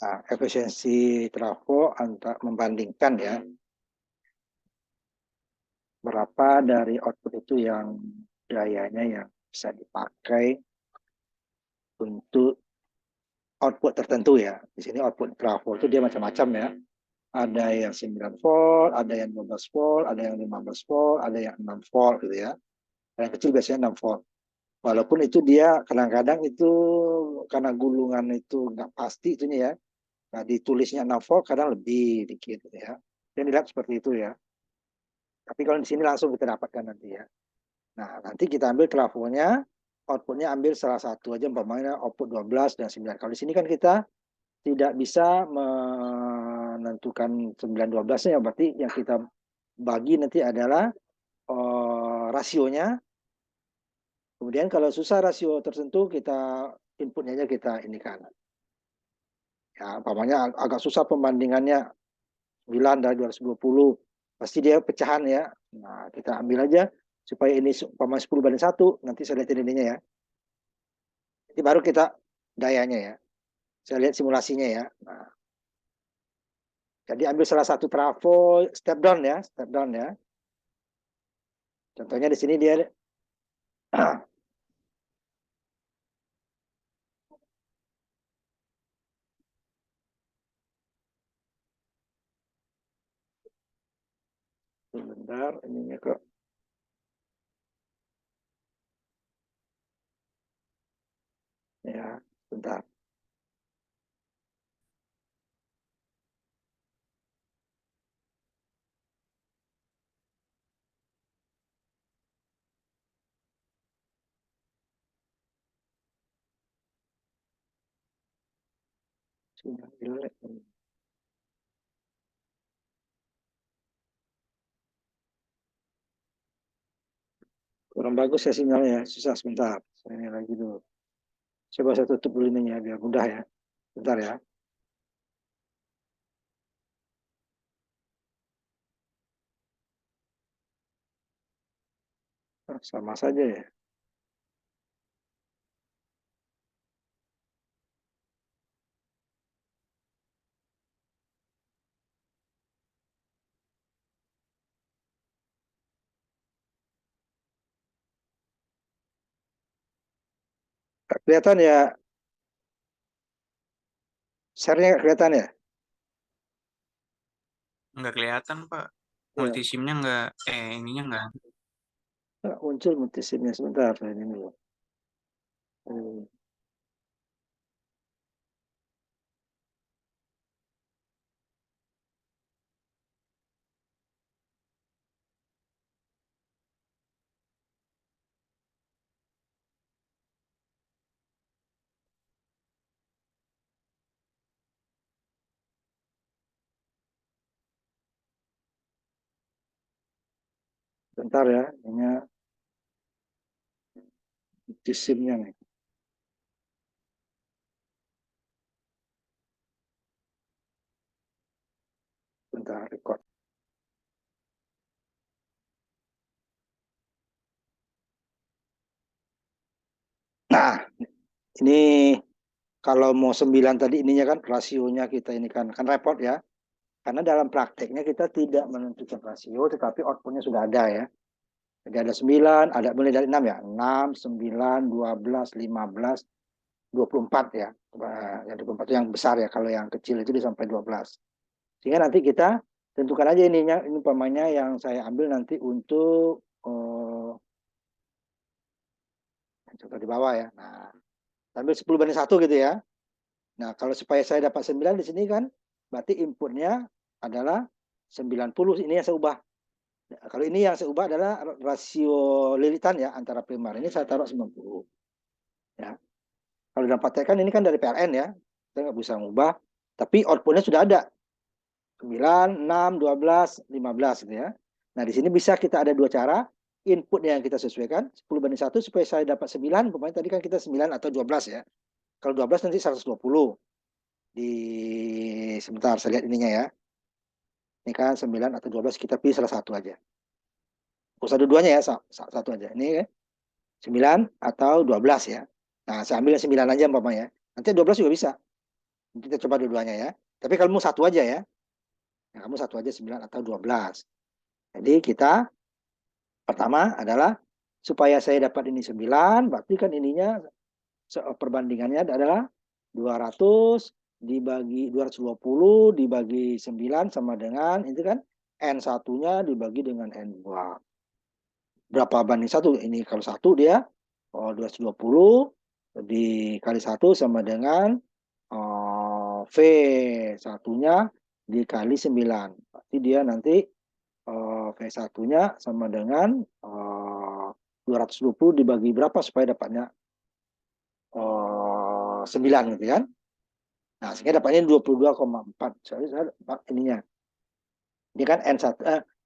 Nah, efisiensi trafo membandingkan ya, berapa dari output itu yang dayanya yang bisa dipakai untuk output tertentu ya. Di sini output trafo itu dia macam-macam ya. Ada yang 9 volt, ada yang 12 volt, ada yang 15 volt, ada yang 6 volt gitu ya. Yang kecil biasanya 6 volt. Walaupun itu dia kadang-kadang itu karena gulungan itu nggak pasti itunya ya. Nah, ditulisnya 6 volt kadang lebih dikit gitu ya. Dan dilihat seperti itu ya. Tapi kalau di sini langsung kita dapatkan nanti ya. Nah, nanti kita ambil trafonya, outputnya ambil salah satu aja, umpamanya output 12 dan 9. Kalau di sini kan kita tidak bisa menentukan 9 12-nya, berarti yang kita bagi nanti adalah rasionya. Kemudian kalau susah rasio tertentu, kita inputnya aja kita ini kan. Ya, umpamanya agak susah pembandingannya 9 dari 220, pasti dia pecahan ya. Nah, kita ambil aja supaya ini umpamanya 10/1, nanti saya lihat ininya ya. Ini baru kita dayanya ya. Saya lihat simulasinya ya. Nah, jadi ambil salah satu trafo, step down ya, step down ya. Contohnya di sini dia sebentar ininya kok ya, sebentar. Sudah jelek. Kurang bagus ya sinyalnya ya, susah sebentar. Saya ini lagi dulu. Coba saya tutup dulu ininya biar mudah ya. Bentar ya. Sama saja ya. Kelihatan ya, share-nya kelihatan ya? Nggak kelihatan, Pak. Ya, Multisimnya nggak, ininya nggak. muncul multisimnya sebentar. Ini dulu. Hmm, Bentar ya, ini multisimnya nih. Bentar, record. Nah, ini kalau mau 9 tadi ininya kan rasionya kita ini kan repot ya. Karena dalam prakteknya kita tidak menentukan rasio, tetapi outputnya sudah ada ya. Jadi ada 9, ada mulai dari 6 ya. 6, 9, 12, 15, 24 ya. Yang 24 itu yang besar ya. Kalau yang kecil itu sampai 12. Sehingga nanti kita tentukan aja ininya. Ini umpamanya yang saya ambil nanti untuk contoh di bawah ya. Nah, ambil 10/1 gitu ya. Nah, kalau supaya saya dapat 9 di sini kan, berarti inputnya adalah 90. Ini yang saya ubah. Nah, kalau ini yang saya ubah adalah rasio lilitan ya, antara primer. Ini saya taruh 90. Ya. Kalau dalam praktekan ini kan dari PLN ya, kita nggak bisa mengubah. Tapi outputnya sudah ada. 9, 6, 12, 15 gitu ya. Nah, di sini bisa kita ada dua cara. Input yang kita sesuaikan, 10/1 supaya saya dapat 9. Pokoknya tadi kan kita 9 atau 12 ya. Kalau 12 nanti 120. Sebentar, saya lihat ininya ya. Ini kan 9 atau 12, kita pilih salah satu aja. Usah dua-duanya ya, satu aja. Ini 9 atau 12 ya. Nah, saya ambil yang 9 aja umpamanya. Nanti 12 juga bisa. Kita coba dua-duanya ya. Tapi kalau mau satu aja ya. Nah, kamu satu aja 9 atau 12. Jadi kita pertama adalah supaya saya dapat ini 9, berarti kan ininya perbandingannya adalah 200 dibagi 220 dibagi 9 sama dengan itu kan N1-nya dibagi dengan N2. Berapa banding 1? Ini kalau 1 dia 220 dikali 1 sama dengan V satunya dikali 9. Berarti dia nanti V satunya sama dengan 220 dibagi berapa supaya dapatnya 9 gitu kan. Nah, sehingga dapatnya 22,4. Soalnya ininya. Ini kan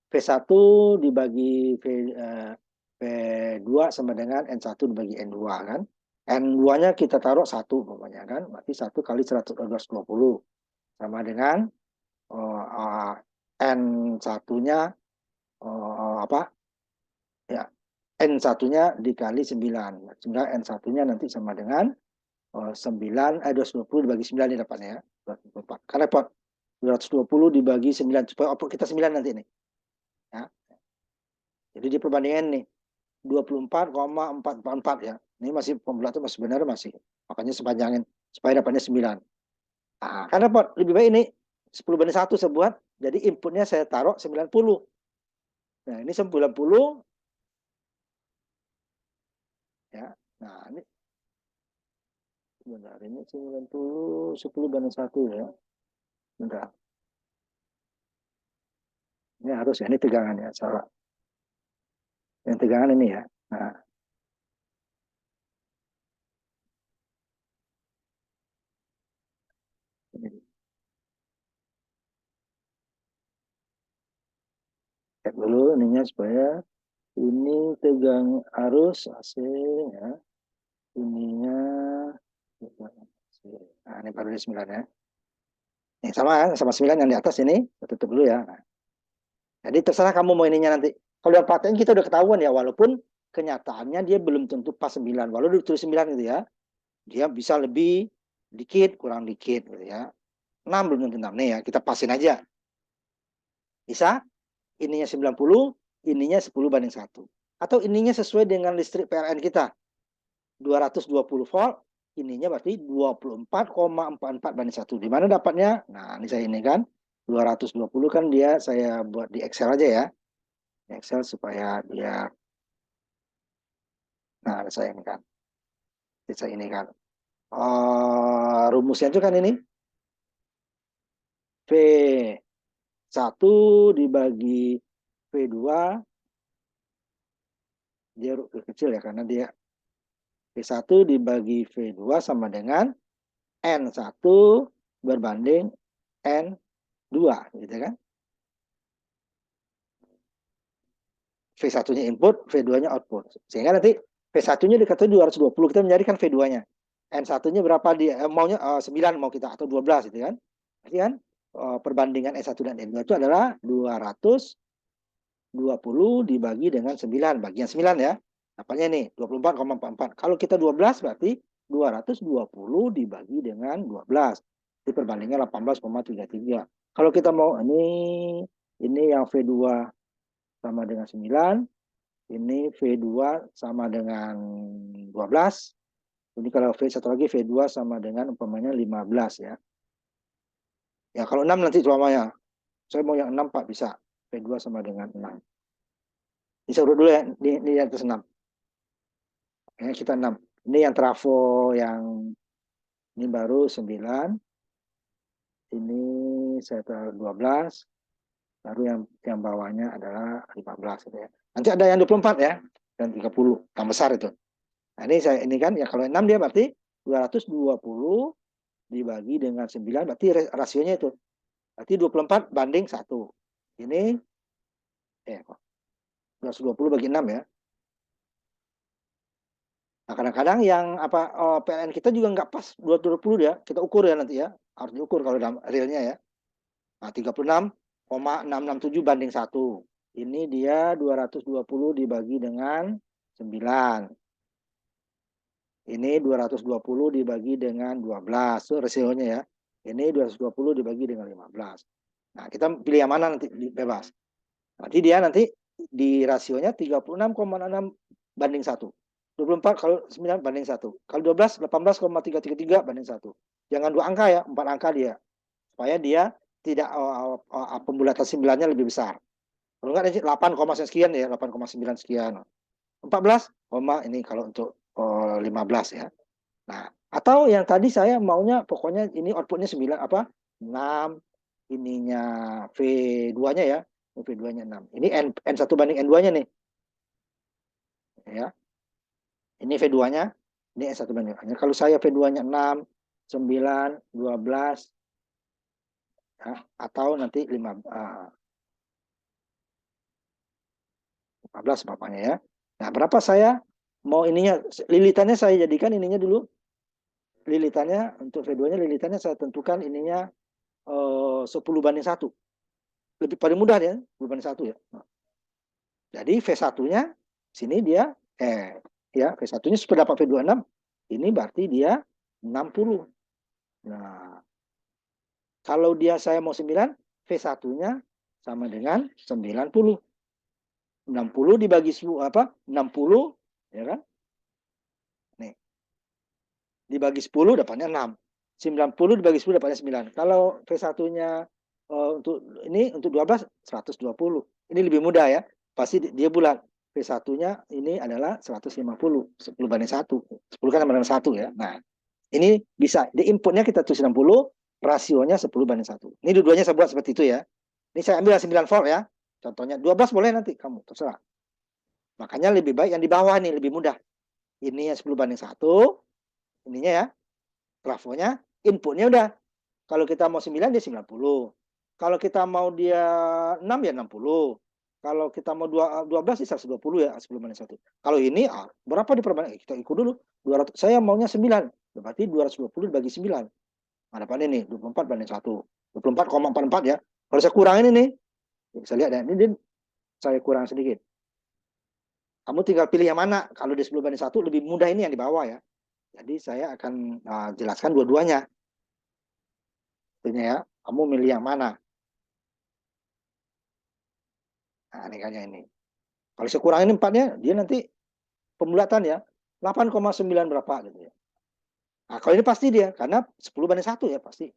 V1 dibagi V2 sama dengan N1 dibagi N2 kan. N2-nya kita taruh 1 pokoknya kan. Berarti 1 kali 120 sama dengan N1-nya apa? Ya, N1-nya dikali 9. Sehingga N1-nya nanti sama dengan 220 dibagi 9 ini dapatnya ya. 224. Kan repot. 220 dibagi 9 supaya output kita 9 nanti nih. Ya. Jadi di perbandingan nih 24,444 ya. Ini masih pembelah itu masih benar masih. Makanya sepanjangin supaya dapatnya 9. Nah, kan repot. Lebih baik ini 10/1 saya buat. Jadi inputnya saya taruh 90. Nah, ini 90 ya. Nah, ini benar ini 90 10/1 ya. Bentar. Ini harus ya, ini tegangan ya, salah. Yang tegangan ini ya. Nah, ini. Cek dulu ininya supaya ini tegang arus AC ya. Ininya nah, ini baru di 9 ya. Ini sama 9 yang di atas ini, tutup dulu ya. Nah, jadi terserah kamu mau ininya nanti. Kalau yang prakteknya kita udah ketahuan ya, walaupun kenyataannya dia belum tentu pas 9. Walau ditulis 9 gitu ya. Dia bisa lebih dikit, kurang dikit gitu ya. 6 belum tentu 6 nih ya, kita pasin aja. Bisa ininya 90, ininya 10/1. Atau ininya sesuai dengan listrik PLN kita. 220 volt, ininya berarti 24,44/1. Di mana dapatnya? Nah, ini saya ini kan 220 kan dia saya buat di Excel aja ya. Excel supaya dia nah, saya ini kan. Saya ini kan. Rumusnya itu kan ini V1 dibagi V2 dia kecil ya karena dia V1 dibagi V2 sama dengan N1 berbanding N2 gitu kan. V1-nya input, V2-nya output. Sehingga nanti V1-nya dikatakan 220, kita mencarikan V2-nya. N1-nya berapa dia maunya 9 mau kita atau 12 gitu kan. Berarti kan perbandingan N1 dan N2 itu adalah 220 dibagi dengan 9, bagian 9 ya. Dapatnya nih 24,44. Kalau kita 12 berarti 220 dibagi dengan 12. Itu perbandingan 18,33. Kalau kita mau ini yang V2 sama dengan 9, ini V2 sama dengan 12. Ini kalau V1 lagi V2 sama dengan umpamanya 15 ya. Ya kalau 6 nanti selamanya. Saya mau yang 6 Pak bisa. V2 sama dengan 6. Bisa urut dulu ya, ini yang atas 6. Ya, kita 6. Ini yang trafo yang ini baru 9. Ini saya taruh 12. Baru yang bawahnya adalah 15 gitu ya. Nanti ada yang 24 ya dan 30 yang besar itu. Nah, ini kan ya kalau 6 dia berarti 220 dibagi dengan 9 berarti rasionya itu. Berarti 24 banding 1. Ini 220 bagi 6 ya. Nah, kadang-kadang yang PLN kita juga nggak pas 220 ya. Kita ukur ya nanti ya. Harus diukur kalau dalam realnya ya. Nah, 36,667 banding 1. Ini dia 220 dibagi dengan 9. Ini 220 dibagi dengan 12. Itu rasionya ya. Ini 220 dibagi dengan 15. Nah, kita pilih yang mana nanti, bebas. Nanti dia nanti di rasionya 36,6 banding 1. 24 kalau 9 banding 1. Kalau 12, 18,333 banding 1. Jangan 2 angka ya, 4 angka dia. Supaya dia tidak pembulatan 9-nya lebih besar. Kalau enggak nanti 8, sekian ya, 8,9 sekian. 14, ini kalau untuk 15 ya. Nah, atau yang tadi saya maunya pokoknya ini outputnya 9 apa? 6, ininya V2-nya ya. V2-nya 6. Ini N1 banding N2-nya nih. Ya. Ini V2-nya, ini N1 banding N2-nya. Kalau saya V2-nya 6, 9, 12 ya, atau nanti 15 bapaknya ya. Nah, berapa saya mau ininya lilitannya saya jadikan ininya dulu. Lilitannya untuk V2-nya lilitannya saya tentukan ininya 10/1. Lebih paling mudah ya, 10/1 ya. Nah, jadi V1-nya sini dia ya V1-nya sependapat V26 ini berarti dia 60. Nah, kalau dia saya mau 9, V1-nya sama dengan 90. 60 dibagi 60 ya kan? Nih. Dibagi 10 dapatnya 6. 90 dibagi 10 dapatnya 9. Kalau V1-nya untuk 12 120. Ini lebih mudah ya. Pasti dia bulat. V1-nya ini adalah 150. 10/1. 10 kan sama dengan 1 ya. Nah, ini bisa. Di inputnya kita tulis 60, rasionya 10/1. Ini dua-duanya saya buat seperti itu ya. Ini saya ambil 9 volt ya. Contohnya 12 boleh nanti kamu, terserah. Makanya lebih baik yang di bawah nih, lebih mudah. Ini yang 10/1, ininya ya, trafonya, inputnya udah. Kalau kita mau 9, dia 90. Kalau kita mau dia 6, ya 60. Kalau kita mau 12, ya 120 ya, 10/1. Kalau ini, berapa diperbandingkan? Kita ikut dulu. 200, saya maunya 9. Berarti 220 dibagi 9. Hadapan ini, 24/1. 24,44 ya. Kalau saya kurangin ini, bisa lihat ya, ini saya kurang sedikit. Kamu tinggal pilih yang mana. Kalau di 10/1 lebih mudah ini yang di bawah ya. Jadi saya akan jelaskan dua-duanya. Artinya ya, kamu milih yang mana. Nah, ini kayaknya ini. Kalau saya kurangin 4-nya, dia nanti pembulatan ya. 8,9 berapa gitu ya. Nah, kalau ini pasti dia, karena 10/1 ya pasti.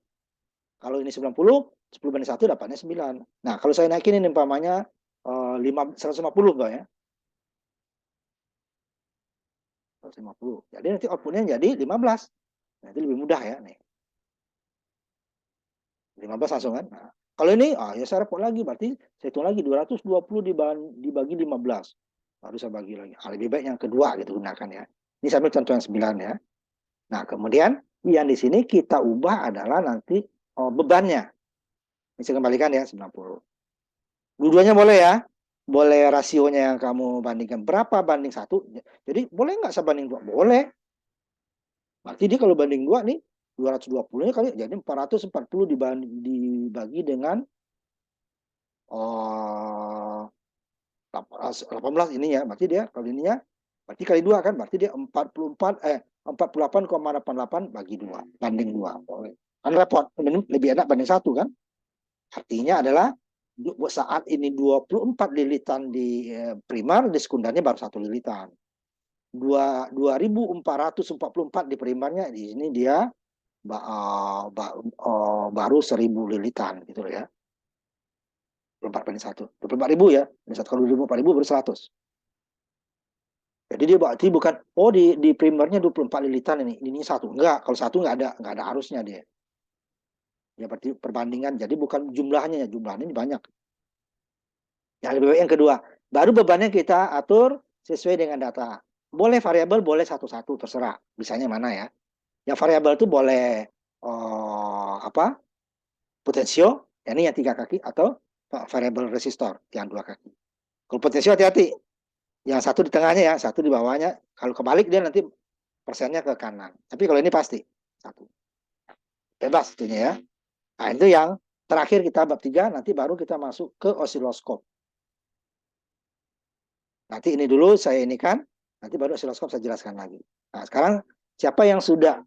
Kalau ini 90, 10/1 dapatnya 9. Nah, kalau saya naikin ini umpamanya 150 Mbak ya. 150. Jadi nanti outputnya jadi 15. Nah, itu lebih mudah ya nih. 15 langsung kan. Nah, kalau ini ya saya repot lagi, berarti saya hitung lagi 220 dibagi 15. Baru saya bagi lagi. Lebih baik yang kedua gitu gunakan ya. Ini saya ambil contoh yang 9 ya. Nah, kemudian yang di sini kita ubah adalah nanti bebannya. Ini saya kembalikan ya 90. Dua-duanya boleh ya. Boleh rasionya yang kamu bandingkan berapa banding 1. Jadi boleh nggak saya banding 2? Boleh. Berarti dia kalau banding 2 nih 220-nya kali jadi 440 dibagi dengan 18 ininya. Berarti dia kalau ininya berarti kali 2 kan, berarti dia 48,88 bagi 2 banding 2. Boleh. Kan repot, lebih enak banding 1 kan? Artinya adalah saat ini 24 lilitan di primer, di sekundarnya baru 1 lilitan. 2444 di primernya, di sini dia baru 1000 lilitan gitu ya. 24/1. 24.000 ya. Kalau 24.000 baru 100. Jadi dia berarti bukan di primernya 24 lilitan ini satu. Enggak, kalau satu enggak ada arusnya dia. Ya berarti perbandingan. Jadi bukan jumlahnya ya, jumlahnya banyak. Yang lebih baik yang kedua, baru bebannya kita atur sesuai dengan data. Boleh variabel, boleh satu-satu, terserah. Bisanya mana ya. Yang variabel itu boleh potensio, ini yang 3 kaki, atau variabel resistor yang 2 kaki. Kalau potensio hati-hati, yang satu di tengahnya ya, satu di bawahnya. Kalau kebalik dia nanti persennya ke kanan. Tapi kalau ini pasti satu. Bebas itunya ya. Nah, itu yang terakhir kita bab 3, nanti baru kita masuk ke osiloskop. Nanti ini dulu saya ini kan, nanti baru osiloskop saya jelaskan lagi. Nah, sekarang siapa yang sudah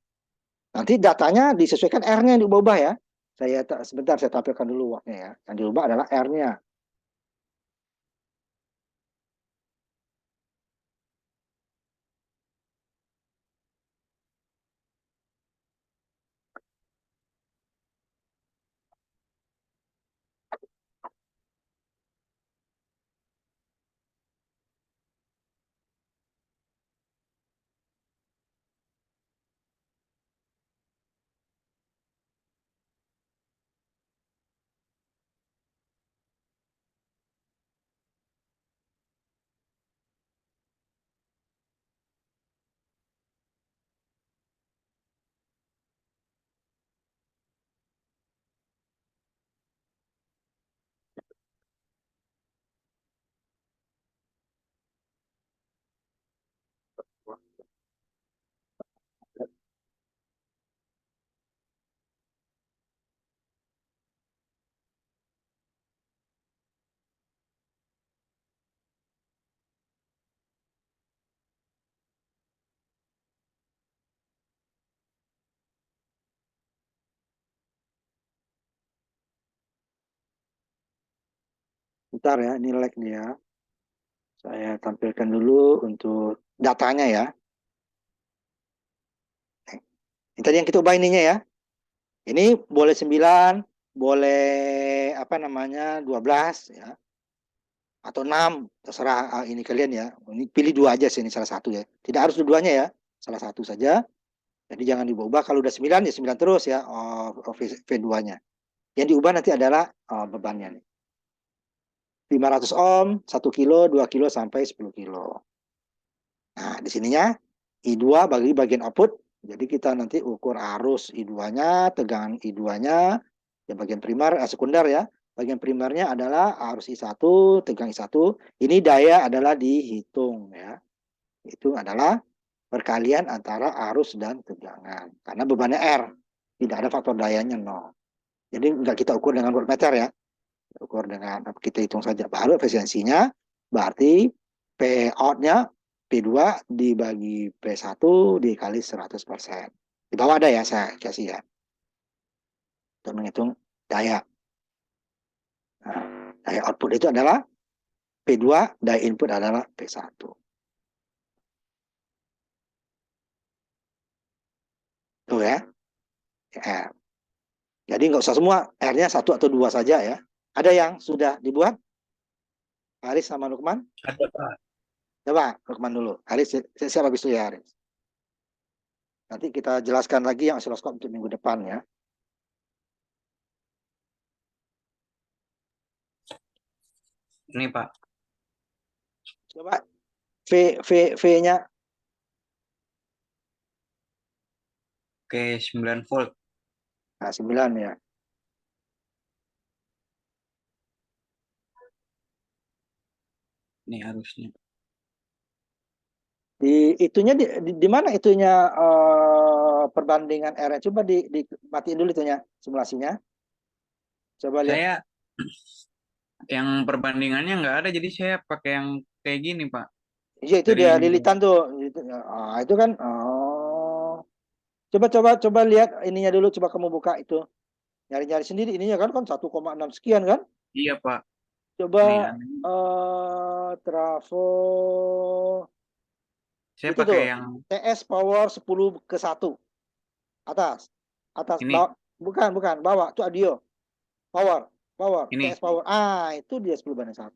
Nanti datanya disesuaikan R-nya yang diubah ya. Sebentar saya tampilkan dulu waktunya ya. Yang diubah adalah R-nya. Bentar ya, ini lag nih ya. Saya tampilkan dulu untuk datanya ya. Ini tadi yang kita ubah ininya ya. Ini boleh 9, boleh apa namanya 12 ya. Atau 6, terserah ini kalian ya. Ini pilih dua aja sih, ini salah satu ya. Tidak harus dua-duanya ya, salah satu saja. Jadi jangan diubah. Kalau udah 9 ya 9 terus ya V2-nya. Yang diubah nanti adalah bebannya nih. 500 ohm, 1 kilo, 2 kilo sampai 10 kilo. Nah, di sininya I2 bagi bagian output. Jadi kita nanti ukur arus I2-nya, tegangan I2-nya, yang bagian primer, sekunder ya. Bagian primernya adalah arus I1, tegangan I1. Ini daya adalah dihitung ya. Itu adalah perkalian antara arus dan tegangan. Karena bebannya R. Tidak ada faktor dayanya 0. Jadi nggak kita ukur dengan voltmeter ya. Ukur dengan kita hitung saja. Baru efisiensinya berarti P out-nya P2 dibagi P1 dikali 100%. Di bawah ada ya saya kasih ya. Untuk menghitung daya. Nah, daya output itu adalah P2, daya input adalah P1. Tuh ya. R. Jadi nggak usah semua, R-nya 1 atau 2 saja ya. Ada yang sudah dibuat? Haris sama Lukman? Ada, Pak. Coba Lukman dulu. Haris, siap habis itu ya Haris. Nanti kita jelaskan lagi yang osiloskop untuk minggu depan ya. Ini, Pak. Coba V-nya Oke, 9 volt. 9 ya. Ini harusnya. Di mana itunya perbandingan R-nya? Coba matiin dulu itunya simulasinya. Coba lihat. Saya yang perbandingannya nggak ada, jadi saya pakai yang kayak gini, Pak. Iya itu Dari dia ini. lilitan tuh. Itu kan. Oh. Coba lihat ininya dulu. Coba kamu buka itu. Nyari-nyari sendiri. Ininya kan 1,6 sekian kan. Iya, Pak. Coba Nih, ada. trafo Saya itu pakai tuh. yang TS power 10/1. Atas. Atas. ini. Bawah. Bukan. Bawah. Itu audio. Power. Ini. TS power. Itu dia 10/1.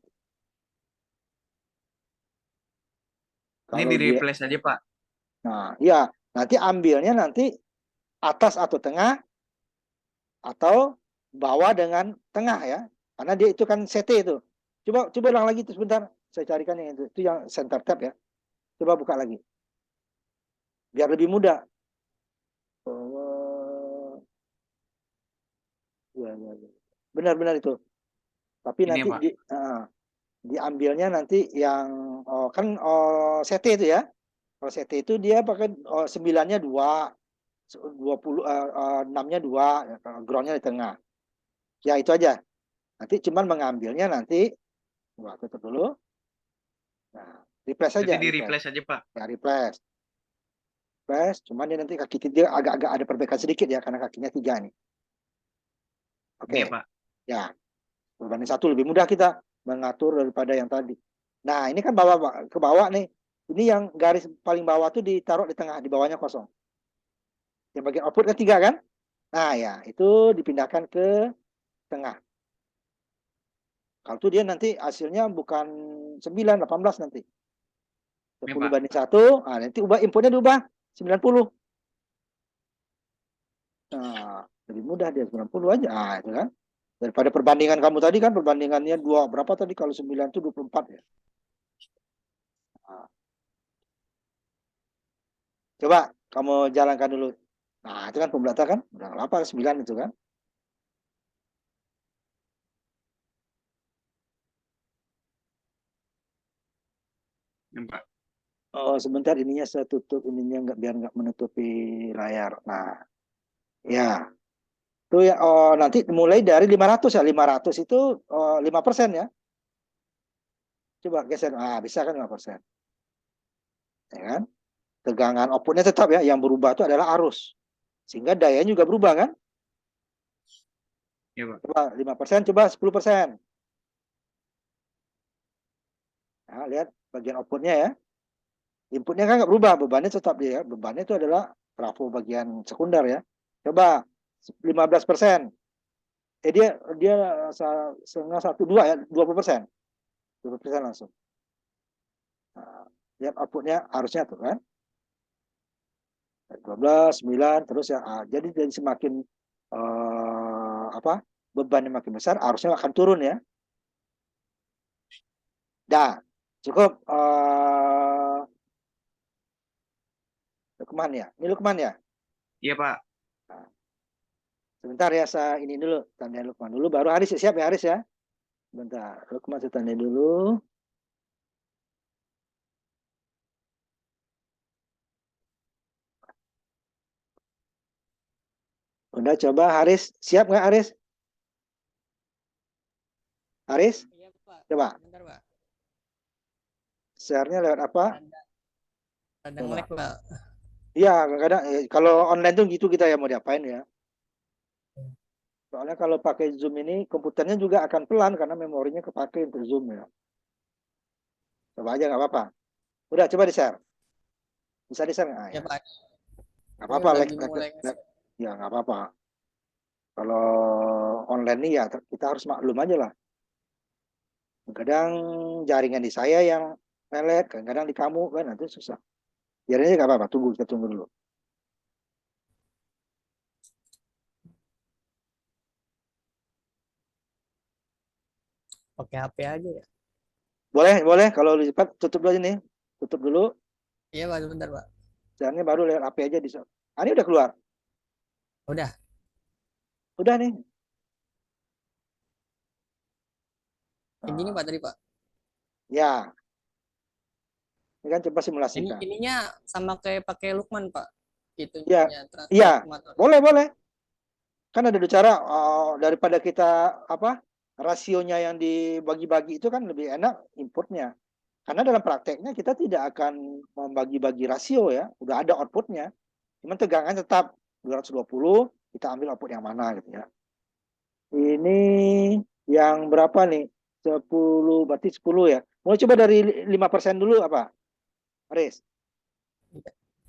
Ini Kalau di dia. replace aja, Pak. Nah, ya. Nanti ambilnya nanti atas atau tengah atau bawah dengan tengah ya. Karena dia itu kan CT itu. Coba ulang lagi itu sebentar. Saya carikan yang itu. Itu yang center tab ya. Coba buka lagi. Biar lebih mudah. Oh, ya. Benar-benar itu. Tapi Ini, nanti Pak. diambilnya nanti yang kan CT itu ya. Kalau CT itu dia pakai 9-nya 2, 20 6-nya 2, groundnya di tengah. Ya itu aja. Nanti cuman mengambilnya nanti tutup dulu. Nah, replace saja, Berarti di replace. replace aja, Pak. Ya, replace. Flash, cuman dia nanti kaki dia agak-agak ada perbaikan sedikit ya karena kakinya 3 nih. Oke, Iya, Pak. ya berbanding 1 lebih mudah kita mengatur daripada yang tadi. Nah ini kan bawah ke bawah nih. Ini yang garis paling bawah tuh ditaruh di tengah, di bawahnya kosong. Yang bagian output kan 3 kan? Nah ya itu dipindahkan ke tengah. Kalau itu dia nanti hasilnya bukan 9, 18 nanti. Iya, 10 Pak. banding 1, nah, nanti inputnya diubah 90. Nah, lebih mudah dia 90 aja. Nah, itu kan. Daripada perbandingan kamu tadi kan perbandingannya berapa tadi kalau 9 itu 24 ya. Nah, coba kamu jalankan dulu. Nah, itu kan pembelata kan. Udah apa 9 itu kan. Iya, Pak. Oh, sebentar ininya saya tutup ininya nggak biar nggak menutupi layar. Nah, ya. Tuh ya, oh, nanti mulai dari 500 ya. 500 itu 5% ya. Coba geser. Ah, bisa kan 5%. Ya kan? Tegangan outputnya tetap ya. Yang berubah itu adalah arus. Sehingga dayanya juga berubah kan? Iya, Pak. Coba 5%, coba 10%. Nah, lihat bagian outputnya ya. Inputnya kan nggak berubah, bebannya tetap dia. Bebannya itu adalah trafo bagian sekunder ya. Coba 15%. Dia dia setengah 1 2 ya, 20%. 20% langsung. Nah, lihat outputnya harusnya tuh kan. 12, 9 terus ya. Jadi semakin apa? Bebannya makin besar, harusnya akan turun ya. Dah, cukup Lukman ya. Ini Lukman ya. Iya, Pak. Nah, sebentar ya saya ini dulu tanda Lukman dulu baru Haris siap ya Haris ya. Bentar, Lukman saya tanda dulu. Udah coba Haris, siap nggak Haris? Haris, Iya Pak, coba. bentar Pak. Share-nya lewat apa? Rada, rada Coba. nge-lag Pak. Iya, kadang-kadang kalau online tuh gitu kita ya mau diapain ya. Soalnya kalau pakai Zoom ini komputernya juga akan pelan karena memorinya kepake untuk Zoom ya. Coba aja nggak apa-apa. Udah coba di-share. Bisa di-share nggak? Ya Ya. Pak, Nggak ini apa-apa. lagi mulai Ya nggak apa-apa. Kalau online nih ya kita harus maklum aja lah. Kadang jaringan di saya yang pelet, kadang-kadang di kamu kan nanti susah. Biarin aja nggak apa-apa. Tunggu kita tunggu dulu. pakai HP aja ya. Boleh, boleh. Kalau cepat tutup dulu nih. Tutup dulu. Iya Pak, sebentar Pak. Caranya baru lewat HP aja di. Ini udah keluar. Udah, Udah nih. kayak gini Nah, Pak tadi Pak. ya, ini kan coba Ini simulasikan. ininya sama kayak pakai Lukman Pak. Ya, Itunya iya, transformator. boleh, boleh. Kan ada dua cara daripada kita apa rasionya yang dibagi-bagi itu kan lebih enak inputnya. Karena dalam prakteknya kita tidak akan membagi-bagi rasio ya, udah ada outputnya. Cuman tegangan tetap 220, kita ambil output yang mana gitu ya. Ini yang berapa nih? 10 berarti 10 ya. Mau coba dari 5% dulu apa? Aris.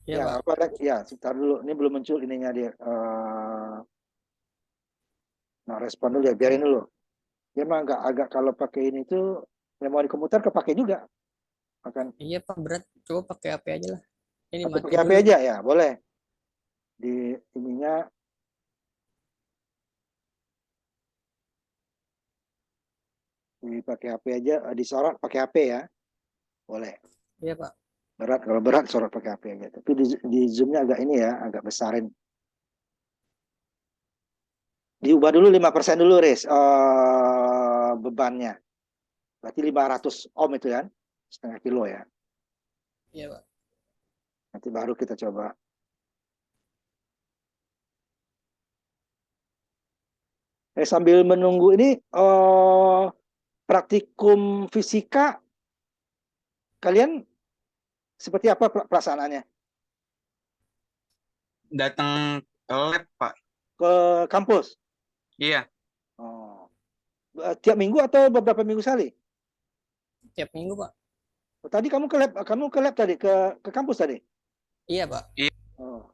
Iya Ya, Pak. apa ya, sebentar dulu. Ini belum muncul ininya dia. Nah, respon dulu ya, biarin dulu. Dia mah agak kalau pakai ini tuh memori komputer kepake juga. Akan Iya Pak, berat. Coba pakai HP aja lah. Ini atau mati pakai HP dulu. aja ya, boleh. Di ininya dipakai HP aja, disorot pakai HP ya. Boleh. Iya Pak. Berat kalau berat sorot pakai HP aja. Tapi di zoomnya agak ini ya, agak besarin. Diubah dulu 5% dulu, Riz. Bebannya. Berarti 500 ohm itu kan. Setengah kilo ya. Iya Pak. Nanti baru kita coba. Sambil menunggu ini, praktikum fisika, kalian seperti apa pelaksanaannya? datang ke lab, Pak. Ke kampus? Iya, Oh. Tiap minggu atau beberapa minggu sekali? Tiap minggu, Pak. Oh, tadi kamu ke lab tadi, ke kampus tadi? Iya, Pak. Oh.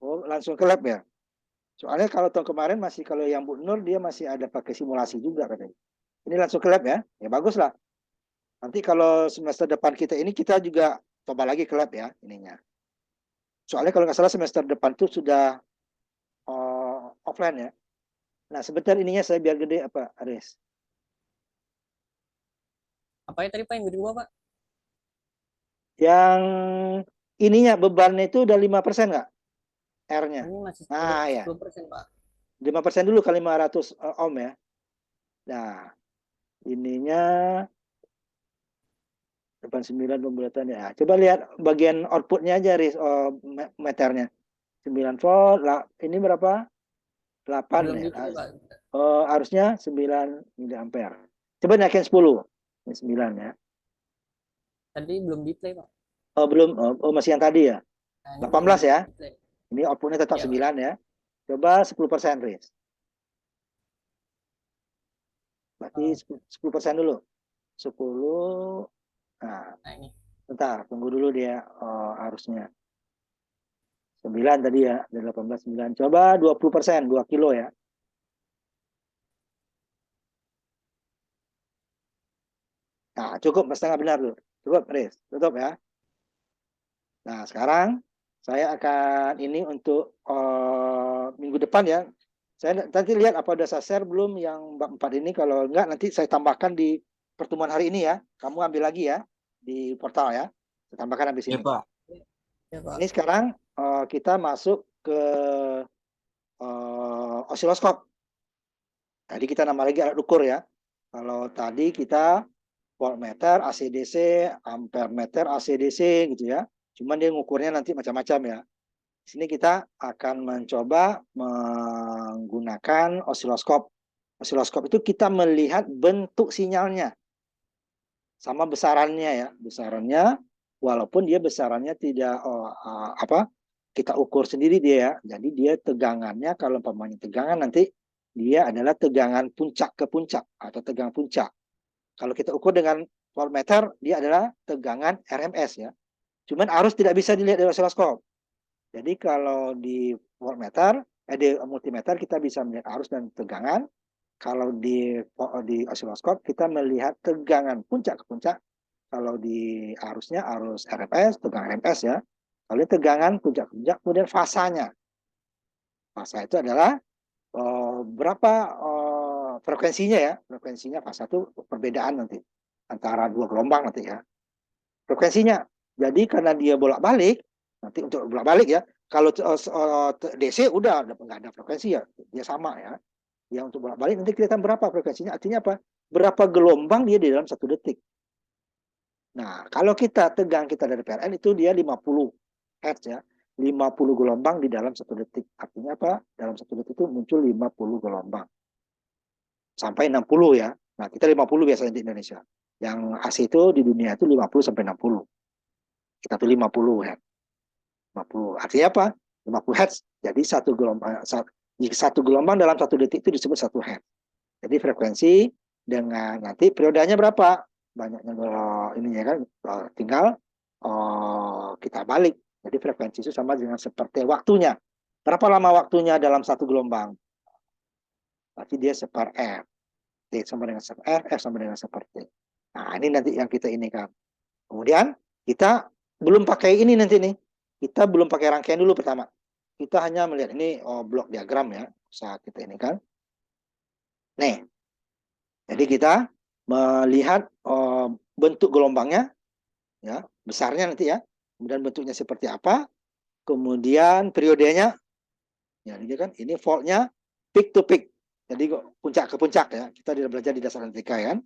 Oh, langsung ke lab ya? Soalnya kalau tahun kemarin masih, kalau yang Bu Nur dia masih ada pakai simulasi juga katanya. Ini langsung ke lab ya? Ya bagus lah. Nanti kalau semester depan kita ini kita juga coba lagi ke lab ya ininya. Soalnya kalau nggak salah semester depan tuh sudah offline ya. Nah sebentar ininya saya biar gede apa, Aris? Apa ya tadi, Pak, yang kedua, Pak? Yang ininya bebannya itu udah 5% nggak? R-nya. Ini masih Nah ya, 10%, Pak. 5% dulu kali 500 ohm ya. Nah, ininya depan 9 pembulatan ya. Coba lihat bagian outputnya aja, Riz, meternya. 9 volt, lah, ini berapa? 8 Belum ya. di-play, Pak. Harusnya 9 miliampere. Coba naikin 10. Ini 9 ya. Tadi belum di-play, Pak. Belum, masih yang tadi ya. Nah, ini 18 ya. di-play. Ini outputnya tetap Iya, Pak. 9 ya. Coba 10%, Riz. Berarti Oh, 10% dulu. 10. Nah, nah ini. bentar, tunggu dulu dia harusnya. 9 tadi ya, dari 18, 9. Coba 20%, 2 kilo ya. Nah, cukup, setengah benar tuh. Cukup, Riz. Tutup ya. Nah, sekarang saya akan ini untuk minggu depan ya. Saya nanti lihat apa udah saya share belum yang bab 4 ini. Kalau enggak, nanti saya tambahkan di pertemuan hari ini ya. Kamu ambil lagi ya di portal ya. Saya tambahkan habis iya, ini. Pak. Ya, Pak. Ini sekarang kita masuk ke osiloskop. Tadi kita nama lagi alat ukur ya. Kalau tadi kita voltmeter, ACDC, ampermeter, ACDC gitu ya. Cuman dia ngukurnya nanti macam-macam ya. Di sini kita akan mencoba menggunakan osiloskop. Osiloskop itu kita melihat bentuk sinyalnya sama besarannya ya, besarannya walaupun dia besarannya tidak kita ukur sendiri dia ya. Jadi dia tegangannya kalau umpamanya tegangan nanti dia adalah tegangan puncak ke puncak atau tegangan puncak. Kalau kita ukur dengan voltmeter dia adalah tegangan RMS ya. Cuman arus tidak bisa dilihat dari osiloskop. Jadi kalau di voltmeter, di multimeter kita bisa melihat arus dan tegangan. Kalau di osiloskop kita melihat tegangan puncak ke puncak. Kalau di arusnya arus RMS, tegangan RMS ya. Kalau tegangan puncak ke puncak, kemudian fasanya. Fasa itu adalah berapa frekuensinya ya. Frekuensinya fasa itu perbedaan nanti antara dua gelombang nanti ya. Frekuensinya. Jadi karena dia bolak-balik, nanti untuk bolak-balik ya, kalau DC udah nggak ada frekuensi ya, dia sama ya. Yang untuk bolak-balik nanti kelihatan berapa frekuensinya, artinya apa? Berapa gelombang dia di dalam 1 detik. Nah, kalau kita tegang kita dari PLN itu dia 50 Hz ya. 50 gelombang di dalam 1 detik. Artinya apa? Dalam 1 detik itu muncul 50 gelombang. Sampai 60 ya. Nah, kita 50 biasanya di Indonesia. Yang AC itu di dunia itu 50 sampai 60. Kita tuh 50 Hz. 50. Artinya apa? 50 Hz. Jadi satu gelombang dalam 1 detik itu disebut 1 Hz. Jadi frekuensi dengan nanti periodenya berapa? Banyaknya ininya kan tinggal kita balik. Jadi frekuensi itu sama dengan seperti waktunya. Berapa lama waktunya dalam satu gelombang? Berarti dia seper R. T sama dengan seper R, F sama dengan seper T. Nah, ini nanti yang kita ini kan. Kemudian kita belum pakai ini nanti nih. Kita belum pakai rangkaian dulu pertama. Kita hanya melihat ini blok diagram ya. Saat kita ini kan. Nih. Jadi kita melihat bentuk gelombangnya ya, besarnya nanti ya. Kemudian bentuknya seperti apa? Kemudian periodenya ya, ini kan ini voltnya peak to peak. Jadi puncak ke puncak ya. Kita belajar di dasar fisika ya kan.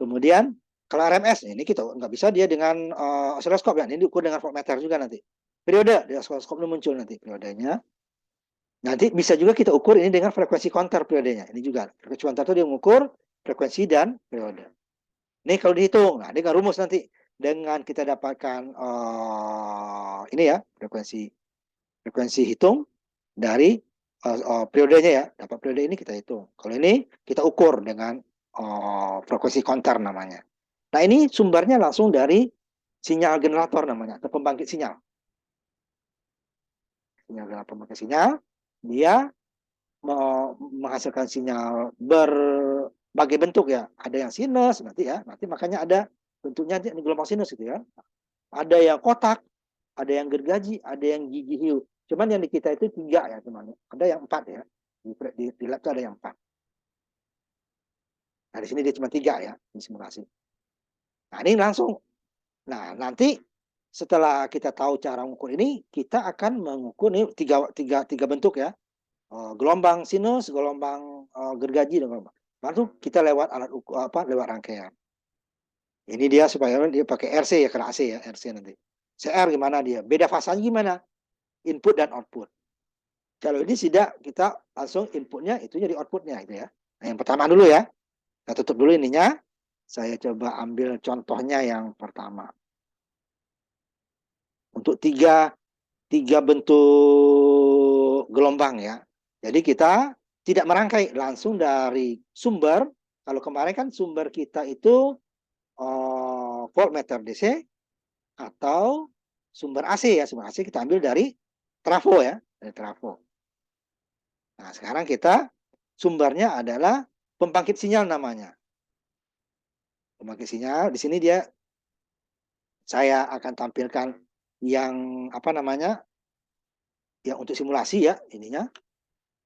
Kemudian kalau RMS ini kita nggak bisa dia dengan osiloskop ya. Ini diukur dengan voltmeter juga nanti. Periode di osiloskop ini muncul nanti periodenya. Nanti bisa juga kita ukur ini dengan frekuensi counter periodenya. Ini juga frekuensi counter itu dia mengukur frekuensi dan periode. Ini kalau dihitung, nah dengan rumus nanti dengan kita dapatkan ini ya frekuensi Frekuensi hitung dari periodenya ya. Dapat periode ini kita hitung. Kalau ini kita ukur dengan frekuensi counter namanya. Nah ini sumbernya langsung dari sinyal generator namanya, atau pembangkit sinyal. Sinyal generator pembangkit sinyal, dia menghasilkan sinyal berbagai bentuk ya. Ada yang sinus nanti ya, nanti makanya ada bentuknya ini gelombang sinus gitu ya. Ada yang kotak, ada yang gergaji, ada yang gigi hiu. Cuman yang di kita itu 3 ya teman. Ada yang 4 ya. Di lab itu ada yang 4. Nah di sini dia cuma 3 ya di simulasi. Nah ini langsung. Nah nanti setelah kita tahu cara mengukur ini, kita akan mengukur ini tiga bentuk ya. Gelombang sinus, gelombang gergaji, dan gelombang. Lalu kita lewat alat ukur lewat rangkaian. Ini dia supaya dia pakai RC ya, karena AC ya, RC nanti. CR gimana dia? Beda fasanya gimana? Input dan output. Kalau ini tidak, kita langsung inputnya itu jadi outputnya gitu ya. Nah, yang pertama dulu ya. Kita tutup dulu ininya. Saya coba ambil contohnya yang pertama. Untuk tiga bentuk gelombang ya. Jadi kita tidak merangkai langsung dari sumber. Kalau kemarin kan sumber kita itu voltmeter DC atau sumber AC ya. Sumber AC kita ambil dari trafo ya, dari trafo. Nah, sekarang kita sumbernya adalah pembangkit sinyal namanya. Pembangkit sinyal di sini dia saya akan tampilkan yang apa namanya? Yang untuk simulasi ya, ininya.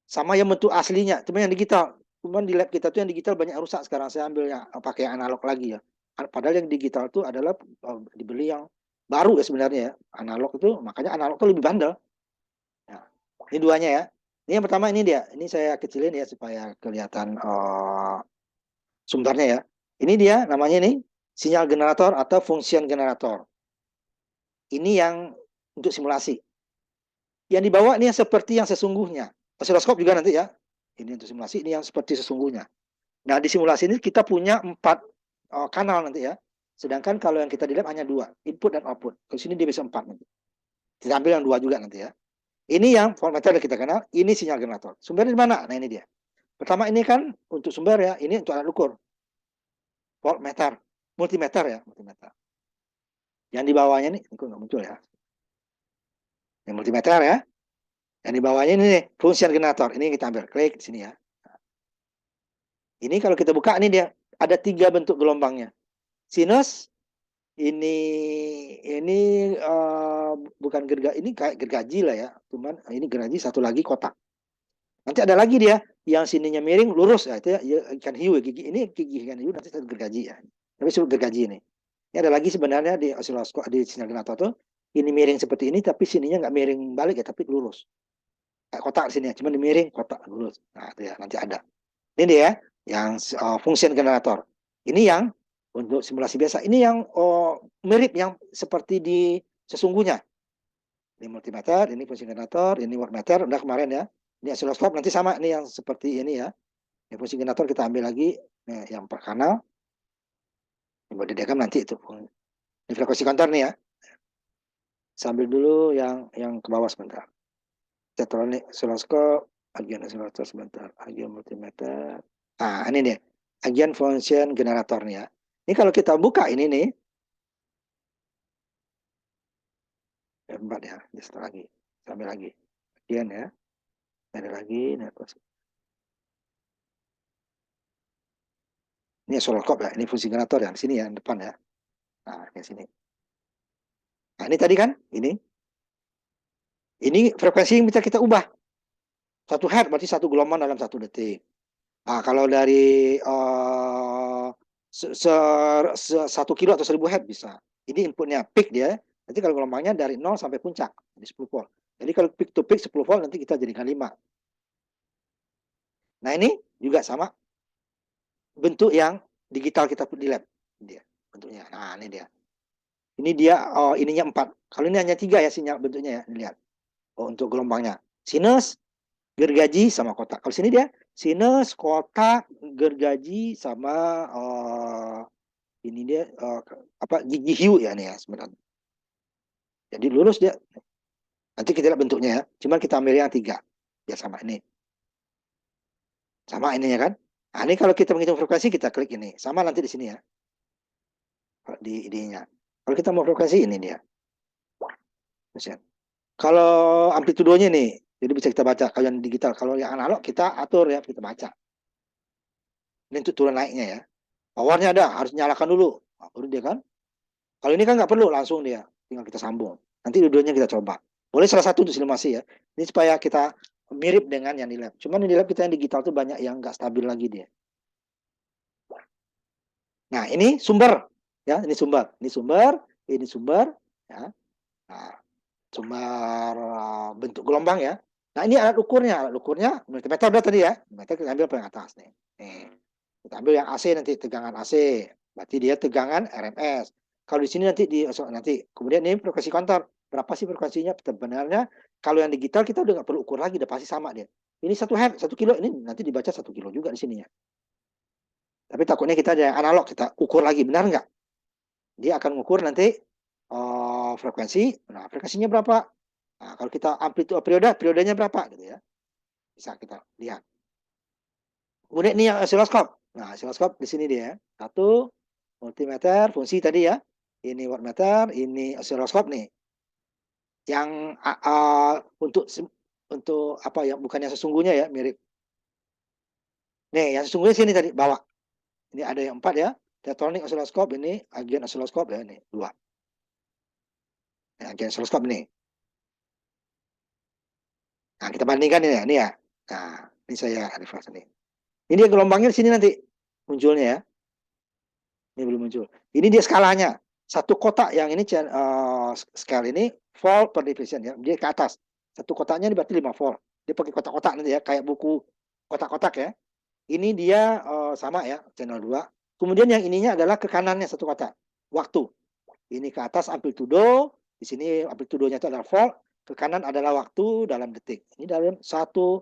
Sama yang bentuk aslinya, cuma yang digital. Cuman di lab kita tuh yang digital banyak rusak sekarang. Saya ambilnya pakai analog lagi ya. Padahal yang digital itu adalah dibeli yang baru ya sebenarnya ya. Analog itu makanya analog itu lebih bandel. Nah, ini duanya ya. Ini yang pertama ini dia. Ini saya kecilin ya supaya kelihatan sumbernya ya. Ini dia namanya nih sinyal generator atau function generator. Ini yang untuk simulasi. Yang dibawa ini yang seperti yang sesungguhnya. Osiloskop juga nanti ya. Ini untuk simulasi, ini yang seperti sesungguhnya. Nah, di simulasi ini kita punya 4 kanal nanti ya. Sedangkan kalau yang kita di lab hanya 2, input dan output. Di sini dia bisa 4 nanti. Kita ambil yang 2 juga nanti ya. Ini yang voltmeter yang kita kenal, ini sinyal generator. Sumbernya di mana? Nah, ini dia. Pertama ini kan untuk sumber ya, ini untuk alat ukur. Voltmeter, multimeter ya, multimeter. Yang di bawahnya nih, ini kok nggak muncul ya. Yang multimeter ya. Yang di bawahnya ini nih, function generator. Ini kita ambil, klik di sini ya. Ini kalau kita buka, ini dia. Ada 3 bentuk gelombangnya. Sinus, ini bukan gergaji, ini kayak gergaji lah ya. Cuman ini gergaji, satu lagi kotak. Nanti ada lagi dia, yang sininya miring, lurus. Ya, itu ya, ikan hiu, gigi. Ini gigi ikan hiu, nanti satu gergaji ya. Tapi sebut gergaji ini. Ini ada lagi sebenarnya di osiloskop, di sinyal generator tuh. Ini miring seperti ini, tapi sininya nggak miring balik ya, tapi lurus. Kayak kotak sini, cuma dimiring kotak lurus. Nah itu ya nanti ada. Ini dia yang function generator. Ini yang untuk simulasi biasa. Ini yang mirip yang seperti di sesungguhnya. Ini multimeter, ini function generator, ini wattmeter. Udah kemarin ya. Ini osiloskop nanti sama ini yang seperti ini ya. Ini function generator kita ambil lagi yang per kanal. Buat di diagram nanti itu. Ini frekuensi counter nih ya. Sambil dulu yang ke bawah sebentar. Tetronik osiloskop, agian osilator sebentar, agian multimeter. Nah, ini dia. Agian function generator nih ya. Ini kalau kita buka ini nih. F4 ya, setelah lagi. Sambil lagi. Agian ya. Ada lagi. Ini osiloskop ya, ini fungsi generator ya. Di sini ya, depan ya. Nah, di sini. Nah, ini tadi kan, ini. Ini frekuensi yang bisa kita ubah. 1 Hz berarti 1 gelombang dalam 1 detik. Nah, kalau dari 1 kilo atau 1000 Hz bisa. Ini inputnya peak dia. Nanti kalau gelombangnya dari 0 sampai puncak, di 10 volt. Jadi kalau peak to peak 10 volt, nanti kita jadikan 5. Nah ini juga sama. Bentuk yang digital kita di lab. Dia bentuknya. Nah ini dia. Ini dia, ininya 4. Kalau ini hanya 3 ya sinyal bentuknya ya. Lihat. Oh, untuk gelombangnya. Sinus, gergaji, sama kotak. Kalau sini dia sinus, kotak, gergaji, sama ini dia gigi hiu ya nih ya sebenarnya. Jadi lurus dia. Nanti kita lihat bentuknya ya. Cuman kita ambil yang 3. Ya sama ini. Sama ininya kan. Nah, ini kalau kita menghitung frekuensi kita klik ini. Sama nanti di sini ya. Di idenya. Kalau kita mau frekuensi ini dia. Kalau amplitudonya nih, jadi bisa kita baca. Kalau yang digital, kalau yang analog kita atur ya, kita baca. Ini untuk turun naiknya ya. Powernya ada, harus nyalakan dulu. Nah, baru dia kan. Kalau ini kan nggak perlu, langsung dia. Tinggal kita sambung. Nanti dua-duanya kita coba. Boleh salah satu untuk simulasi ya. Ini supaya kita mirip dengan yang di lab. Cuman yang di lab kita yang digital tuh banyak yang nggak stabil lagi dia. Nah, ini sumber. Ya, ini sumber. Ini sumber. Ini sumber. Ya. Nah, sumber bentuk gelombang ya. Nah, ini alat ukurnya. Alat ukurnya multimeter udah tadi ya. Multimeter kita ambil paling atas nih. Kita ambil yang AC nanti, tegangan AC. Berarti dia tegangan RMS. Kalau di sini nanti kemudian ini frekuensi kontor. Berapa sih frekuensinya? Sebenarnya kalau yang digital kita udah nggak perlu ukur lagi, udah pasti sama dia. Ini 1 Hz, 1 kilo, ini nanti dibaca 1 kilo juga di sininya. Tapi takutnya kita ada yang analog, kita ukur lagi, benar nggak? Dia akan mengukur nanti frekuensi. Nah, frekuensinya berapa? Nah, kalau kita amplitude periodenya berapa gitu ya. Bisa kita lihat. Kemudian ini yang osiloskop. Nah, osiloskop di sini dia. 1 multimeter fungsi tadi ya. Ini wattmeter, ini osiloskop nih. Yang untuk apa ya? Bukan yang sesungguhnya ya, mirip. Nih, yang sesungguhnya sini tadi bawah. Ini ada yang 4 ya. Tetronic osiloskop ini, agen osiloskop ya ini 2. Nah, agen osiloskop ini. Nah, kita bandingkan ini ya. Nah, ini saya refresh nih. Ini dia gelombangnya di sini nanti munculnya ya. Ini belum muncul. Ini dia skalanya. Satu kotak yang ini scale ini volt per division ya. Dia ke atas. Satu kotaknya ini berarti 5 volt. Dia pakai kotak-kotak nanti ya, kayak buku kotak-kotak ya. Ini dia sama ya, channel 2. Kemudian yang ininya adalah ke kanannya satu kotak. Waktu. Ini ke atas amplitudo, di sini amplitudonya itu adalah volt, ke kanan adalah waktu dalam detik. Ini dalam satu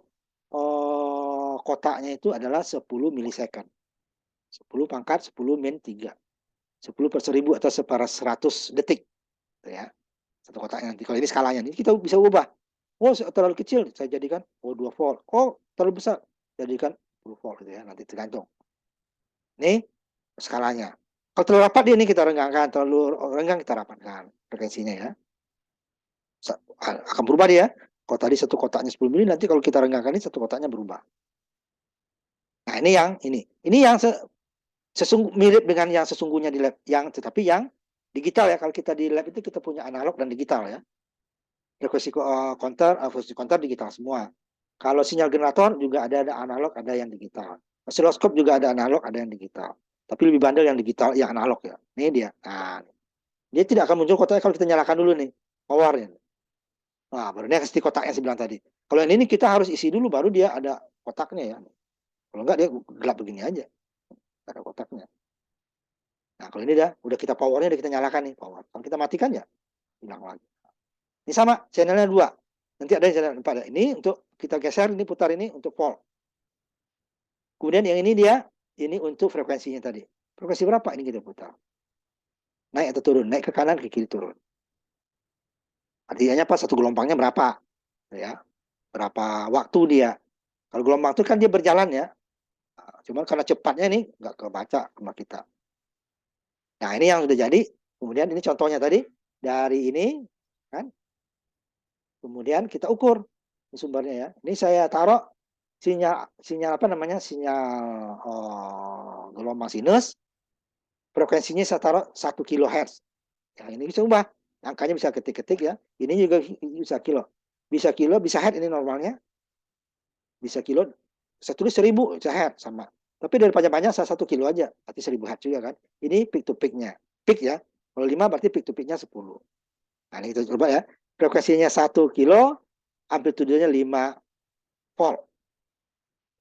kotaknya itu adalah 10 milisecond. 10 pangkat 10 min 3. 10 per 1000 atau 1/100 detik. Ya. Satu kotaknya nanti. Kalau ini skalanya, ini kita bisa ubah. Oh, terlalu kecil, saya jadikan 2 volt. Oh, terlalu besar, jadikan 10 volt gitu ya. Nanti tergantung. Ini skalanya. Kalau terlalu rapat dia ini kita renggangkan, terlalu renggang kita rapatkan frekuensinya ya. Akan berubah dia. Kalau tadi satu kotaknya 10 mili, nanti kalau kita renggangkan ini satu kotaknya berubah. Nah, ini yang ini. Ini yang mirip dengan yang sesungguhnya di lab, tetapi yang digital ya. Kalau kita di lab itu kita punya analog dan digital ya. Frekuensi counter digital semua. Kalau sinyal generator juga ada analog, ada yang digital. Osiloskop juga ada analog, ada yang digital. Tapi lebih bandel yang digital, yang analog ya. Ini dia. Nah, dia tidak akan muncul kotaknya kalau kita nyalakan dulu nih powernya. Nah, baru dia kasih kotaknya sebelah tadi. Kalau yang ini kita harus isi dulu, baru dia ada kotaknya ya. Kalau enggak dia gelap begini aja. Ada kotaknya. Nah, kalau ini udah kita powernya udah kita nyalakan nih power. Kalau kita matikan ya hilang lagi. Ini sama channelnya 2. Nanti ada channel 4. Ini untuk kita geser, ini putar ini untuk volt. Kemudian yang ini ini untuk frekuensinya tadi. Frekuensi berapa ini kita putar? Naik atau turun? Naik ke kanan, ke kiri, turun. Artinya apa? Satu gelombangnya berapa? Ya. Berapa waktu dia? Kalau gelombang itu kan dia berjalan ya. Cuman karena cepatnya ini nggak kebaca sama kita. Nah, ini yang sudah jadi. Kemudian ini contohnya tadi. Dari ini, kan. Kemudian kita ukur sumbernya ya. Ini saya taruh sinyal apa namanya? Sinyal gelombang sinus. Frekuensinya saya taruh 1 kHz. Ya, ini bisa ubah. Angkanya bisa ketik-ketik ya. Ini juga bisa kilo. Bisa kilo, bisa hertz ini normalnya. Bisa kilo. Saya tulis 1000 hertz sama. Tapi daripada banyak saya 1 kilo aja. Berarti 1000 hertz juga kan. Ini peak to peak-nya. Peak ya. Kalau 5 berarti peak to peak-nya 10. Nah, ini kita coba ya. Frekuensinya 1 kilo, amplitudenya 5 volt.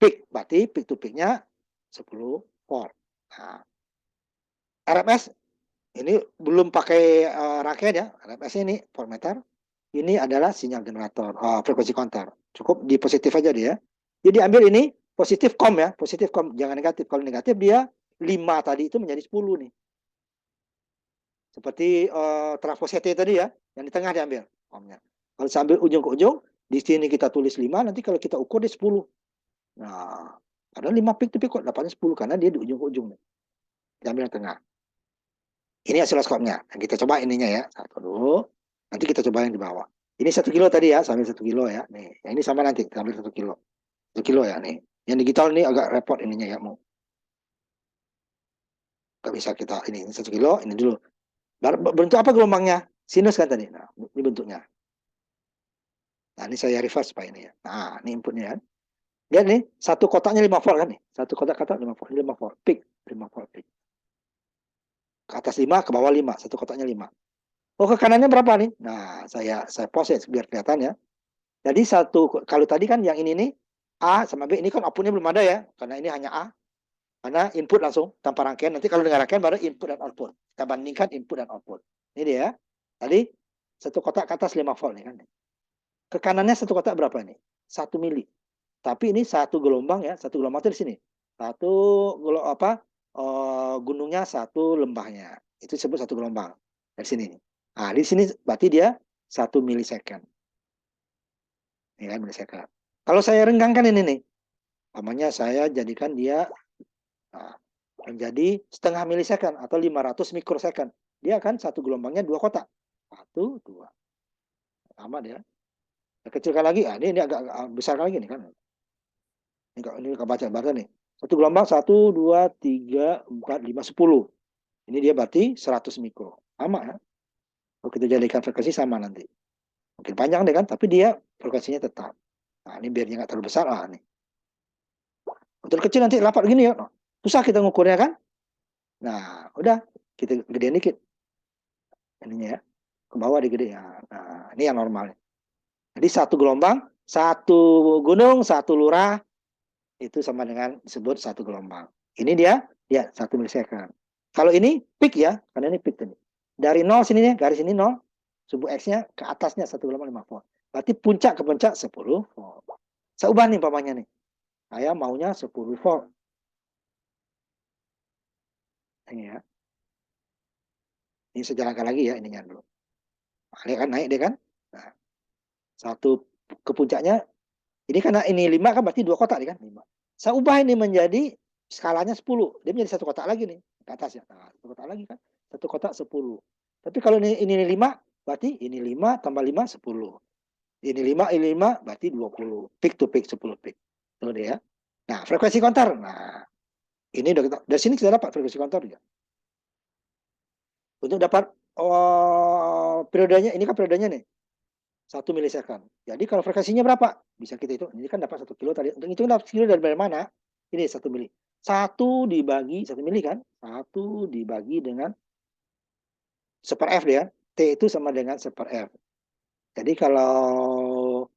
Peak, berarti peak to peak-nya 10 volt. Nah, RMS, ini belum pakai rangkaian ya. RMS ini voltmeter. Ini adalah sinyal generator, frekuensi counter. Cukup di positif aja dia. Jadi ambil ini, positif com ya. Positif com, jangan negatif. Kalau negatif dia 5 tadi itu menjadi 10 nih. Seperti trafo CT tadi ya. Yang di tengah diambil. Kalau sambil ujung ke ujung, di sini kita tulis 5, nanti kalau kita ukur dia 10. Nah, padahal 5 peak tapi kok dapatnya 10 karena dia di ujung ke ujung. Kita ambil yang tengah. Ini osiloskopnya. Nah, kita coba ininya ya. Satu dulu. Nanti kita coba yang di bawah. Ini 1 kilo tadi ya, sambil 1 kilo ya. Nih, yang ini sama nanti, kita ambil 1 kilo. 1 kilo ya nih. Yang digital ini agak repot ininya ya, mau. Gak bisa kita, ini 1 kilo, ini dulu. Bentuk apa gelombangnya? Sinus kan tadi. Nah, ini bentuknya. Nah, ini saya reverse Pak ini ya. Nah, ini inputnya kan. Lihat nih, satu kotaknya 5 volt kan nih. Satu kotak 5 volt, 5 volt. Peak, 5 volt peak. Ke atas 5, ke bawah 5. Satu kotaknya 5. Oh, ke kanannya berapa nih? Nah, saya pause ya, biar kelihatan ya. Jadi kalau tadi kan yang ini nih, A sama B, ini kan outputnya belum ada ya. Karena ini hanya A. Karena input langsung, tanpa rangkaian. Nanti kalau dengan rangkaian baru input dan output. Kita bandingkan input dan output. Ini dia. Tadi, satu kotak ke atas 5 volt nih kan. Ke kanannya satu kotak berapa nih? 1 mili. Tapi ini satu gelombang ya. Satu gelombang itu di sini. Satu gunungnya, satu lembahnya. Itu disebut satu gelombang. Dari sini nih. Nah, di sini berarti dia 1 milisecond. Ini kan milisecond. Kalau saya renggangkan ini nih, namanya saya jadikan dia menjadi setengah milisecond atau 500 mikrosecond. Dia kan satu gelombangnya 2 kotak. 1, 2. Sama dia. Kecilkan lagi, ini agak besar lagi nih kan. Ini baca nih. Satu gelombang 1, 2, 3, 4, 5, 10. Ini dia berarti 100 mikro. Sama ya. Kalau kita jadikan frekuensi sama nanti. Mungkin panjang deh kan, tapi dia frekuensinya tetap. Nah, ini biar nggak terlalu besar. Nih. Untuk kecil nanti rapat gini ya. Susah kita ngukurnya kan. Nah, udah. Kita gedein dikit. Ininya ya. Ke bawah digede ya. Nah, ini yang normal. Jadi satu gelombang, satu gunung, satu lurah. Itu sama dengan disebut satu gelombang. Ini dia 1 milisecond. Kalau ini peak ya, karena ini peak tadi. Dari 0 sini nih, garis ini 0. Subuh X-nya ke atasnya 1 gelombang 5 volt. Berarti puncak ke puncak 10 volt. Saya ubah nih pamannya nih. Saya maunya 10 volt. Ini ya. Ini saya jalankan lagi ya ininya dulu. Nah, kan naik dia kan. Nah, satu ke puncaknya. Ini karena ini 5 kan berarti 2 kotak nih kan. 5. Saya ubah ini menjadi skalanya 10. Dia menjadi 1 kotak lagi nih. Ke atas ya. Nah, 1 kotak lagi kan. 1 kotak 10. Tapi kalau ini 5, berarti ini 5 tambah 5, 10. Ini 5 berarti 20. Peak to peak, 10 peak. Itu dia. Nah, frekuensi counter. Nah, ini udah kita, dari sini kita dapat frekuensi counter juga. Untuk dapat periodenya, ini kan periodenya nih. 1 milisecond. Jadi kalau frekuensinya berapa? Bisa kita hitung. Ini kan dapat 1 kilo tadi. Untuk hitung 1 kilo dari mana? Ini 1 mili. 1 dibagi 1 mili kan? 1 dibagi dengan 1/f dia. T itu sama dengan 1/f. Jadi kalau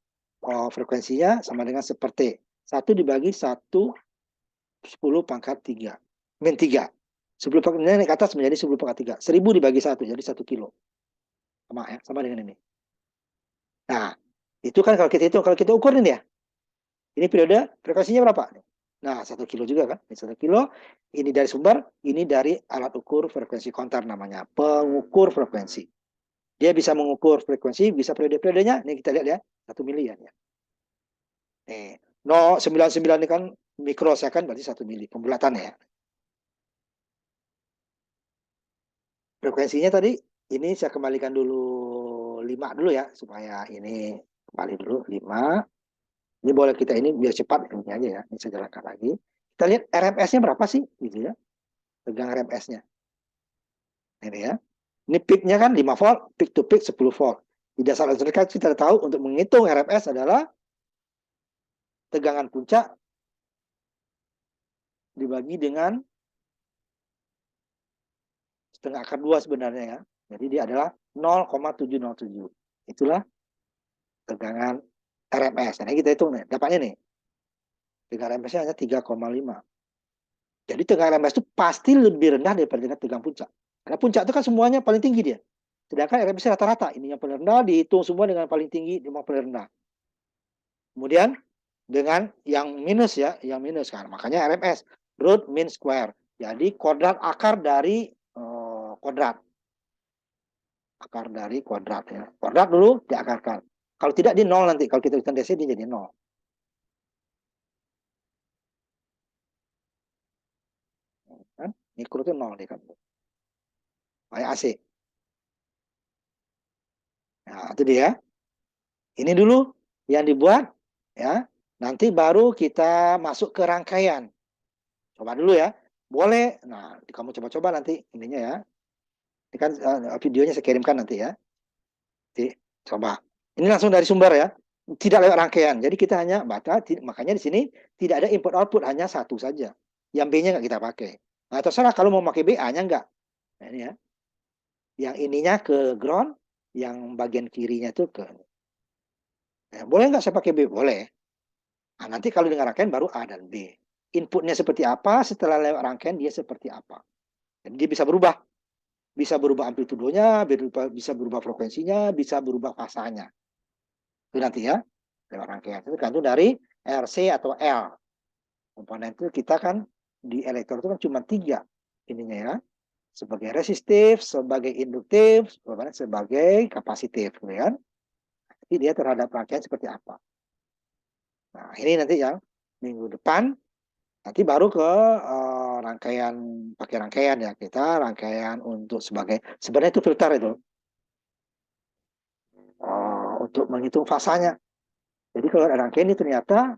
frekuensinya sama dengan 1/t. 1 dibagi 1 10 pangkat 3. Min 3. 10 pangkat naik ke atas menjadi 10 pangkat 3. 1000 dibagi 1 jadi 1 kilo. Sama ya, sama dengan ini. Nah, itu kan kalau kita hitung, kalau kita ukur ini ya. Ini periode frekuensinya berapa? Nah, 1 kilo juga kan. Ini 1 kilo, ini dari sumber, ini dari alat ukur frekuensi counter namanya. Pengukur frekuensi. Dia bisa mengukur frekuensi, bisa periode-periodenya. Ini kita lihat ya, 1 mili ya. Nih, 0,99 ini kan mikrosecond berarti 1 mili. Pembulatannya ya. Frekuensinya tadi, ini saya kembalikan dulu 5 dulu ya. Supaya ini kembali dulu 5. Ini boleh kita ini biar cepat ini aja ya. Ini saya jalankan lagi. Kita lihat RMS-nya berapa sih? Gitu ya. Pegang RMS-nya. Ini ya. Ini peak-nya kan 5 volt, peak to peak 10 volt. Di dasar elektronika kita tahu untuk menghitung RMS adalah tegangan puncak dibagi dengan setengah akar 2 sebenarnya ya. Jadi dia adalah 0,707. Itulah tegangan RMS. Nah, kita hitung nih, dapatnya nih. Tegangan RMS-nya hanya 3,5. Jadi tegangan RMS itu pasti lebih rendah daripada dengan tegangan puncak. Karena puncak itu kan semuanya paling tinggi dia. Sedangkan RMS rata-rata. Ini yang paling rendah dihitung semua dengan paling tinggi, yang paling rendah. Kemudian dengan yang minus ya, yang minus kan. Makanya RMS, root mean square. Jadi kuadrat akar dari kuadrat. Akar dari kuadrat ya. Kuadrat dulu diakarkan. Kalau tidak dia nol nanti. Kalau kita hitung DC dia jadi nol. Kan? Mikro itu nol dia kan. Kayak AC. Nah, itu dia. Ini dulu yang dibuat, ya. Nanti baru kita masuk ke rangkaian. Coba dulu ya. Boleh. Nah, kamu coba-coba nanti ininya ya. Ini kan videonya saya kirimkan nanti ya. Nanti coba. Ini langsung dari sumber ya. Tidak lewat rangkaian. Jadi kita hanya baca, makanya di sini tidak ada input output, hanya satu saja. Yang B-nya nggak kita pakai. Nah, terserah kalau mau pakai B, A-nya nggak. Nah, ini ya. Yang ininya ke ground, yang bagian kirinya itu ke. Nah, boleh nggak saya pakai B? Boleh. Nah, nanti kalau dengan rangkaian baru A dan B. Inputnya seperti apa, setelah lewat rangkaian dia seperti apa. Dan dia bisa berubah. Bisa berubah amplitudonya, bisa berubah frekuensinya, bisa berubah fasanya. Itu nanti ya, lewat rangkaian. Itu tergantung dari RC atau L. Komponen itu kita kan, di elektron itu kan cuma 3 ininya ya. Sebagai resistif, sebagai induktif, sebagai kapasitif. Kan? Jadi dia terhadap rangkaian seperti apa. Nah, ini nanti yang minggu depan. Nanti baru ke rangkaian, pakai rangkaian ya. Kita rangkaian untuk sebenarnya itu filter itu. Untuk menghitung fasanya. Jadi kalau ada rangkaian ini ternyata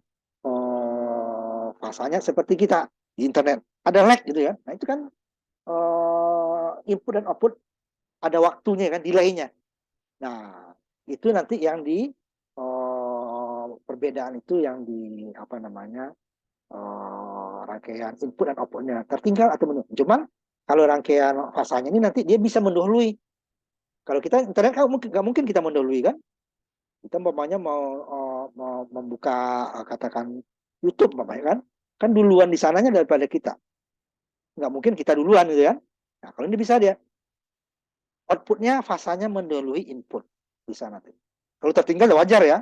fasanya seperti kita di internet. Ada lag gitu ya. Nah itu kan input dan output ada waktunya kan, delay-nya. Nah itu nanti yang di perbedaan itu yang di apa namanya, rangkaian input dan outputnya tertinggal atau menurun. Cuman kalau rangkaian fasanya ini nanti dia bisa mendahului. Kalau kita internet kan nggak mungkin kita mendahului kan. Kita umpamanya mau membuka katakan YouTube umpamanya kan duluan di sananya daripada kita. Nggak mungkin kita duluan gitu kan. Nah kalau ini bisa dia. Outputnya fasanya mendahului input bisa nanti. Kalau tertinggal ya wajar ya.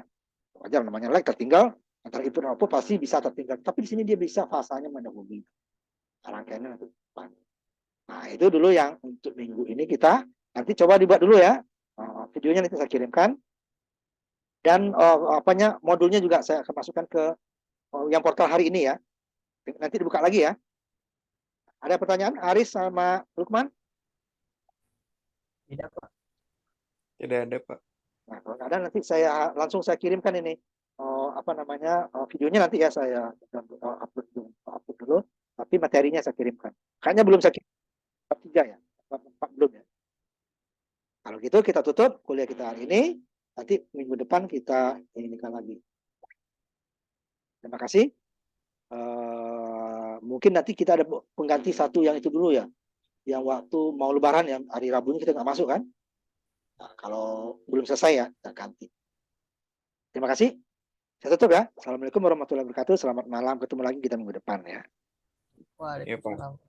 Wajar namanya lag tertinggal. Antara input dan output pasti bisa tertinggal. Tapi di sini dia bisa fasanya mendahului. Rangkaiannya nanti depan. Nah, itu dulu yang untuk minggu ini kita nanti coba dibuat dulu ya. Videonya nanti saya kirimkan. Dan modulnya juga saya akan masukkan ke yang portal hari ini ya. Nanti dibuka lagi ya. Ada pertanyaan Aris sama Lukman? Tidak, Pak. Tidak ada, Pak. Nah, kalau ada nanti saya langsung kirimkan ini. Videonya nanti ya saya upload dulu. Tapi materinya saya kirimkan. Kayaknya belum saya kirim. 3 ya. 4 belum ya. Kalau gitu kita tutup kuliah kita hari ini. Nanti minggu depan kita inikan lagi. Terima kasih. Mungkin nanti kita ada pengganti satu yang itu dulu ya. Yang waktu mau lebaran yang hari Rabu ini kita nggak masuk kan. Nah, kalau belum selesai ya kita ganti. Terima kasih. Saya tutup ya. Assalamualaikum warahmatullahi wabarakatuh. Selamat malam. Ketemu lagi kita minggu depan ya. Waalaikumsalam.